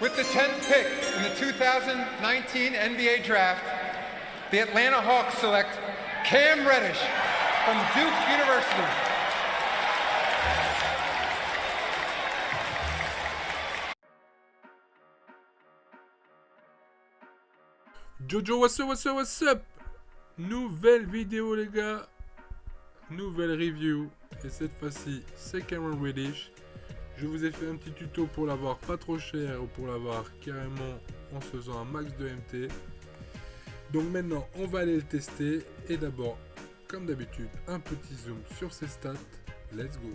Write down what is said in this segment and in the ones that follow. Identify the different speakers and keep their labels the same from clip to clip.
Speaker 1: With the 10th pick in the 2019 NBA Draft, the Atlanta Hawks select Cam Reddish from Duke University.
Speaker 2: Jojo, what's up? Nouvelle vidéo les gars, nouvelle review, et cette fois-ci c'est Cameron Reddish. Je vous ai fait un petit tuto pour l'avoir pas trop cher ou pour l'avoir carrément en se faisant un max de MT. Donc maintenant on va aller le tester, et d'abord comme d'habitude un petit zoom sur ses stats. Let's go.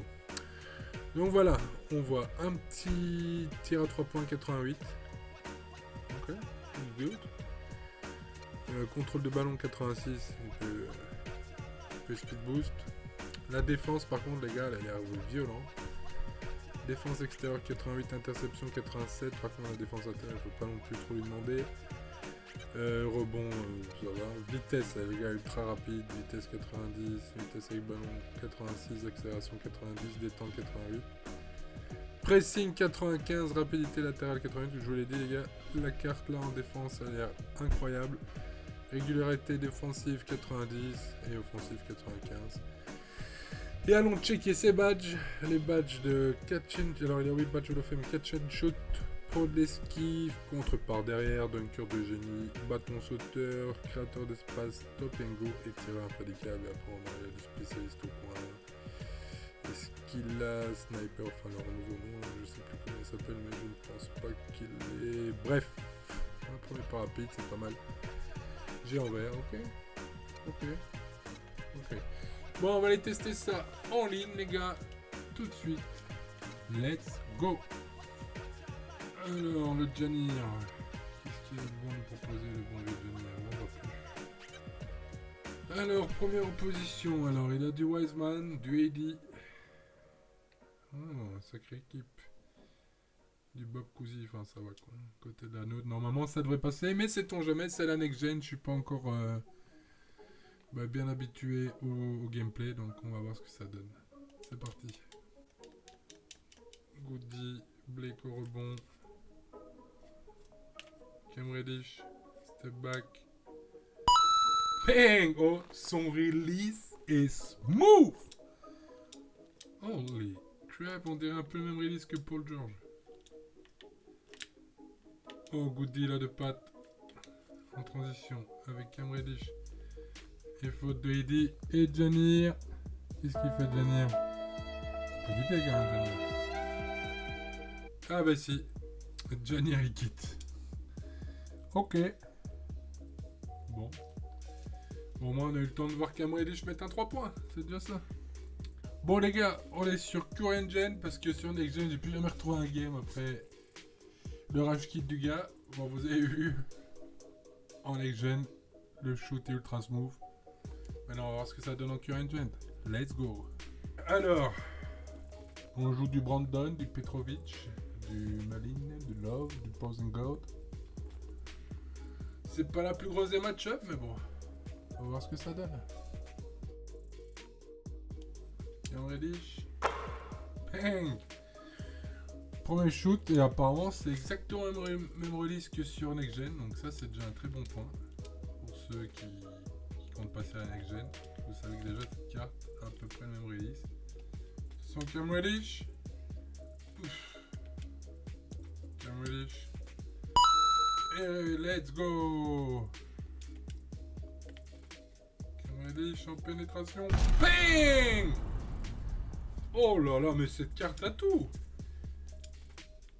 Speaker 2: Donc voilà, on voit un petit tir à 3 points 88. Ok, good. Contrôle de ballon 86, un peu speed boost. La défense par contre les gars, elle a l'air violente. Défense extérieure 88, interception 87. Par contre la défense intérieure, il faut pas non plus trop lui demander. Rebond, ça va. Vitesse, les gars, ultra rapide. Vitesse 90, vitesse avec ballon 86, accélération 90, détente 88. Pressing 95, rapidité latérale 88. Je vous l'ai dit les gars, la carte là en défense a l'air incroyable. Régularité défensive 90 et offensive 95. Et allons checker ses badges. Les badges de catch and... Alors il y a 8 badges de fame. Catch and shoot, pro de l'esquive, contre par derrière, dunker de génie, bâton sauteur, créateur d'espace, top and go et tireur infatigable. Et après on a du spécialiste au point. Esquila, sniper, enfin leur nouveau nom, je sais plus comment il s'appelle mais je ne pense pas qu'il est... Bref, un premier parapluie, c'est pas mal. J'ai en vert, ok. Bon, on va aller tester ça en ligne, les gars, tout de suite. Let's go. Alors, le Janir. Qu'est-ce qu'il y a de bon à nous proposer, le bon vieux Janir? On va plus. Alors, première opposition. Alors, il a du Wiseman, du AD. Oh, sacrée équipe. Du Bob Cousy, enfin ça va quoi. Côté de la nôtre, normalement ça devrait passer, mais sait-on jamais, c'est la next gen, je suis pas encore bien habitué au gameplay, donc on va voir ce que ça donne. C'est parti. Goody, Blake au rebond. Cam Reddish, step back. Bang! Oh, son release est smooth! Holy crap, on dirait un peu le même release que Paul George. Oh, Goody là de patte en transition avec Cam Reddish et faute de Eddie et Janir. Qu'est-ce qu'il fait Janir? Petite quand même Janir. Ah bah si, Janir il quitte. Ok. Bon. Au moins on a eu le temps de voir Cam Reddish mettre un 3 points, c'est déjà ça. Bon les gars, on est sur Current Gen parce que sur Next Gen j'ai plus jamais retrouvé un game après le rage kit du gars. Bon, vous avez vu en Next Gen, le shoot est ultra smooth. Maintenant, on va voir ce que ça donne en Current Gen. Let's go. Alors, on joue du Brandon, du Petrovic, du Malin, du Love, du Posingard. C'est pas la plus grosse des match-up, mais bon, on va voir ce que ça donne. Cam Reddish. Bang! Premier shoot, et apparemment c'est exactement le même release que sur Next Gen, donc ça c'est déjà un très bon point pour ceux qui comptent passer à la Next Gen. Vous savez que déjà cette carte a à peu près le même release. Sans Cam Reddish. Cam Reddish. Et let's go. Cam Reddish en pénétration. Bang! Oh là là, mais cette carte a tout.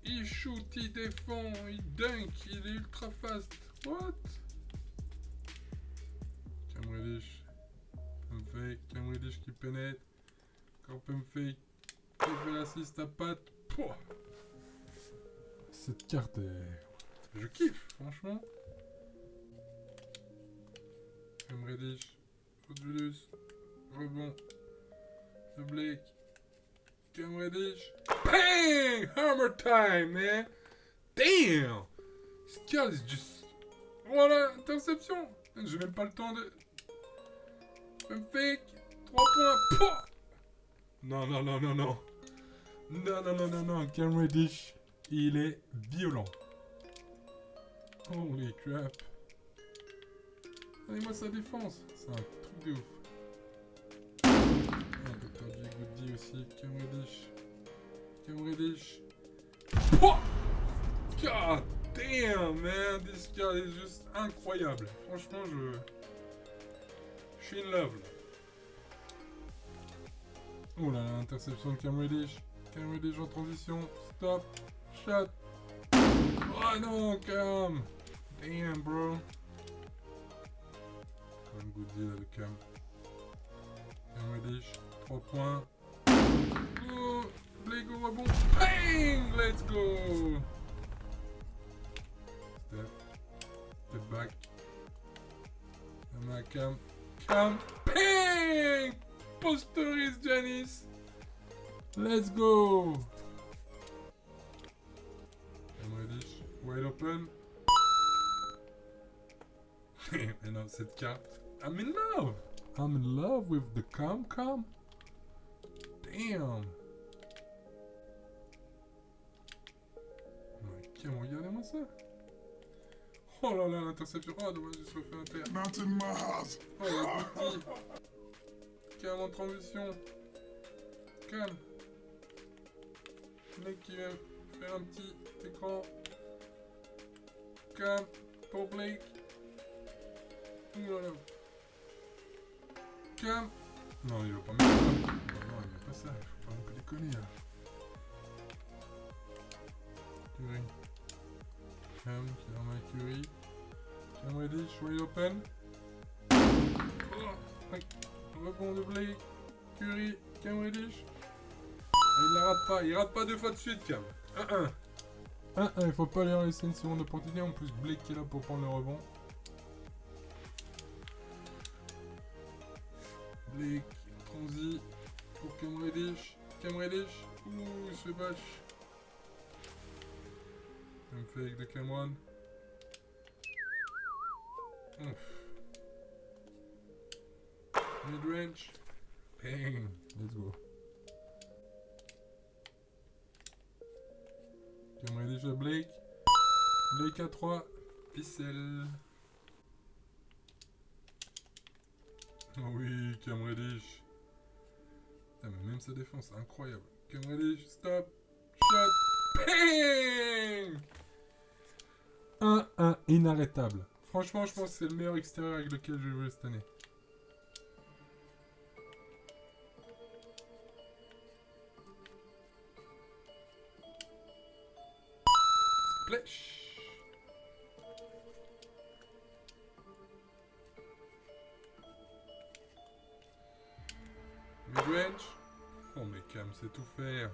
Speaker 2: Il shoot, il défend, il dunk, il est ultra fast. What? Cam Reddish. Pump fake, Cam Reddish qui pénètre. Encore pump fake. Qui fait l'assist à patte. Pouah. Cette carte est... Je kiffe, franchement. Cam Reddish. Julius. Rebond. De Blake. Cam Reddish. Bang! Hammer time, man! Damn! This guy is just... Voilà, interception! J'ai même pas le temps de... Un fake! 3 points! Pouah! Non. Non, Cam Reddish, il est violent. Holy crap. Regardez-moi sa défense. C'est un truc de ouf. Ah, Dr. J. Goody aussi. Cam Reddish. Cam Reddish. Oh! God damn, man. This guy est juste incroyable. Franchement, je suis in love. Là. Oh là là, interception de Cam Reddish. Cam Reddish en transition. Stop. Shot. Oh non, Cam. Damn, bro. Comme good deal avec Cam. Cam Reddish. 3 points. Oh, Blake au rebond. Bang! Let's go! Step back. Cam. Cam. Bang! Posteris Giannis. Let's go! Cam Reddish. Wide open. Mais non, cette carte. I'm in love! I'm in love with the Cam. Damn! Cam, regardez-moi ça! Oh là là, l'interception! Oh, dommage, je suis fait inter.
Speaker 3: Not in my house.
Speaker 2: Oh, la boutique! Cam en transition! Cam! Le mec qui vient faire un petit écran. Cam pour Blake. Ouh là là. Cam. Non, il va pas mettre ça. Non, il met pas ça. Il faut pas non plus déconner là. Curry. Cam qui est en main Curry. Cam Reddish, wide open. Oh, ouais. Rebond de Blake. Curry. Cam Reddish. Il la rate pas. Il rate pas 2 fois de suite, Cam. 1-1. 1-1. Il faut pas lui laisser une seconde opportunité. En plus, Blake qui est là pour prendre le rebond. Blake, transi pour Cam Reddish. Cam Reddish. Ouh, il se fait bâche. Même fake de Cameron. Mid-range. Bang. Let's go. Cam Reddish à Blake. Blake à 3. Ficelle. Oh oui, Cam Reddish. Putain, mais même sa défense, incroyable. Cam Reddish, stop. Shot. Bang! 1-1, inarrêtable. Franchement, je pense que c'est le meilleur extérieur avec lequel je vais jouer cette année. Splash! Midrange. Oh mais Cam sait tout faire.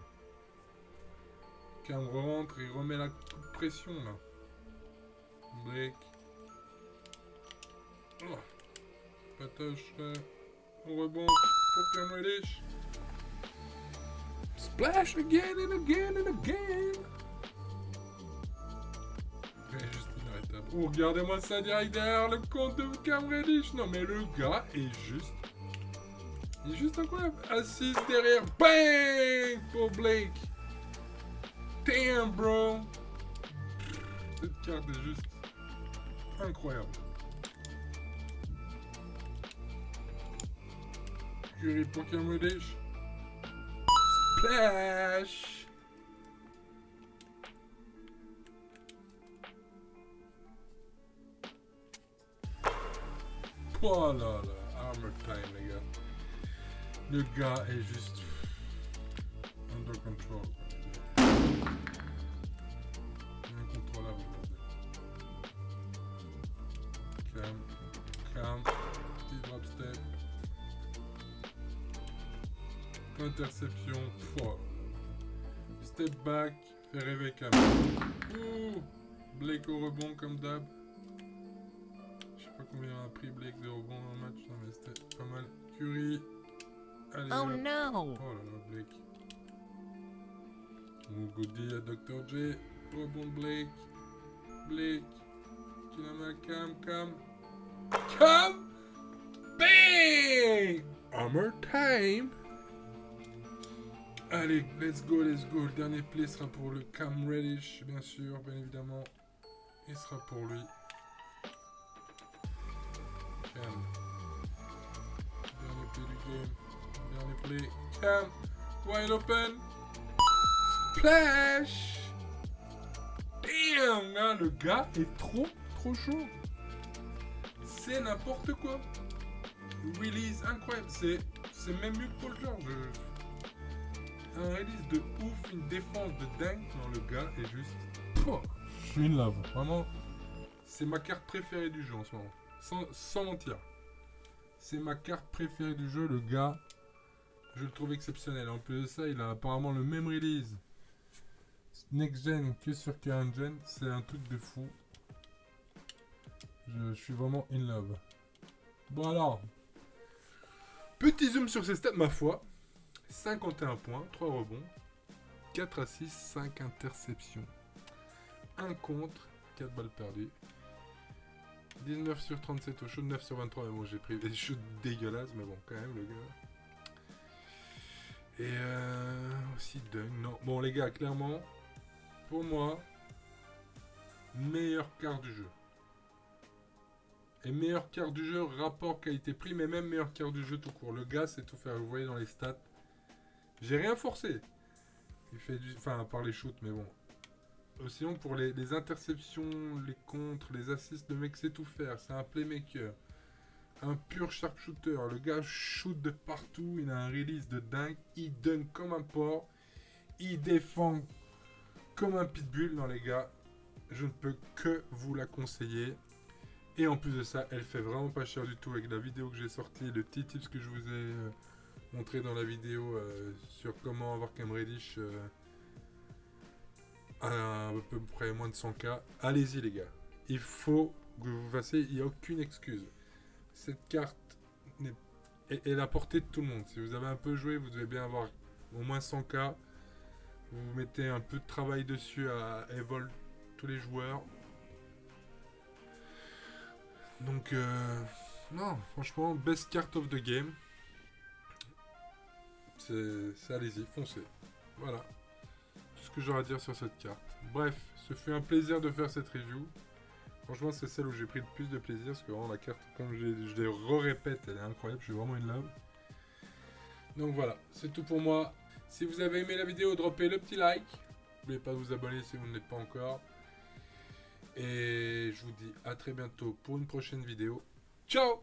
Speaker 2: Cam rentre et remet la pression là. Blake. Oh. Patoche au rebond pour Cam Reddish. Splash again and again and again. Juste inarrêtable. Oh, regardez-moi ça direct derrière le compte de Cam Reddish. Non mais le gars est juste... Il est juste incroyable. Assise derrière. Bang! Pour Blake. Damn, bro. Cette carte est juste incroyable. Curry pour Cam Reddish. Splash! Oh là là. Armor time, les gars. Le gars est juste under control. Incontrôlable. Cam. Petit drop step. Interception. Oh. Step back. Fait rêver Cam. Ouh. Blake au rebond comme d'hab. Je sais pas combien il a pris Blake de rebond dans le match. Non mais c'était pas mal. Curry. Allez,
Speaker 4: Oh
Speaker 2: hop.
Speaker 4: no!
Speaker 2: Oh là là, Blake. Oh, goodie à Dr. J. Rebond Blake. Blake. Qui la met à Cam. Bang! Armor time! Allez, let's go, let's go. Le dernier play sera pour le Cam Reddish, bien sûr, bien évidemment. il sera pour lui. Cam. Dernier play du game. Dernier play. Cam. Wide open. Splash. Damn, hein, le gars est trop chaud. C'est n'importe quoi. Release incroyable. C'est même mieux que Paul George. Un release de ouf, une défense de dingue. Non, le gars est juste... Oh, je suis in love. Vraiment, c'est ma carte préférée du jeu en ce moment. Sans mentir. C'est ma carte préférée du jeu. Le gars, je le trouve exceptionnel. En plus de ça, il a apparemment le même release next gen que sur current gen. C'est un truc de fou. Je suis vraiment in love. Bon alors, petit zoom sur ses stats, ma foi. 51 points, 3 rebonds, 4 assists, 5 interceptions. 1 contre, 4 balles perdues. 19 sur 37 au shoot, 9 sur 23. Mais bon, j'ai pris des shoots dégueulasses, mais bon, quand même, le gars. Et aussi dunk, non. Bon, les gars, clairement, pour moi, meilleure carte du jeu. Et meilleure carte du jeu, rapport qualité-prix, mais même meilleure carte du jeu tout court. Le gars, c'est tout faire. Vous voyez dans les stats. J'ai rien forcé. Il fait du... Enfin, à part les shoots, mais bon. Sinon, pour les interceptions, les contres, les assists, le mec sait tout faire. C'est un playmaker. Un pur sharpshooter. Le gars shoot de partout. Il a un release de dingue. Il dunk comme un porc. Il défend comme un pitbull. Non, les gars, je ne peux que vous la conseiller. Et en plus de ça, elle fait vraiment pas cher du tout avec la vidéo que j'ai sortie, le petit tips que je vous ai montré dans la vidéo sur comment avoir Cam Reddish à peu près moins de 100K. Allez-y les gars, il faut que vous fassiez, il n'y a aucune excuse. Cette carte est à la portée de tout le monde. Si vous avez un peu joué, vous devez bien avoir au moins 100K. Vous mettez un peu de travail dessus à Evol tous les joueurs. Donc, non, franchement, best card of the game. C'est allez-y, foncez. Voilà. Tout ce que j'aurais à dire sur cette carte. Bref, ce fut un plaisir de faire cette review. Franchement, c'est celle où j'ai pris le plus de plaisir. Parce que vraiment, la carte, comme je les répète, elle est incroyable. Je suis vraiment in love. Donc voilà, c'est tout pour moi. Si vous avez aimé la vidéo, droppez le petit like. N'oubliez pas de vous abonner si vous ne l'êtes pas encore. Et je vous dis à très bientôt pour une prochaine vidéo. Ciao!